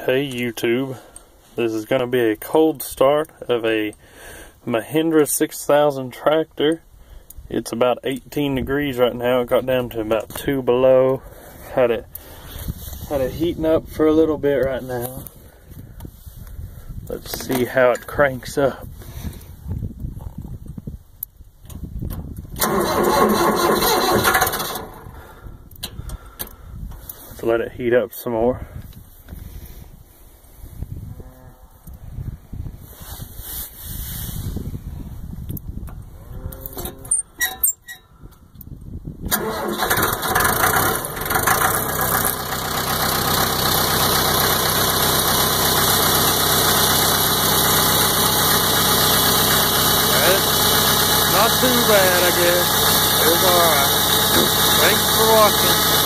Hey YouTube, this is going to be a cold start of a Mahindra 6000 tractor. It's about 18 degrees right now. It got down to about 2 below. Had it heating up for a little bit right now. Let's see how it cranks up. Let's let it heat up some more. Not too bad, I guess. It was alright. Thanks for watching.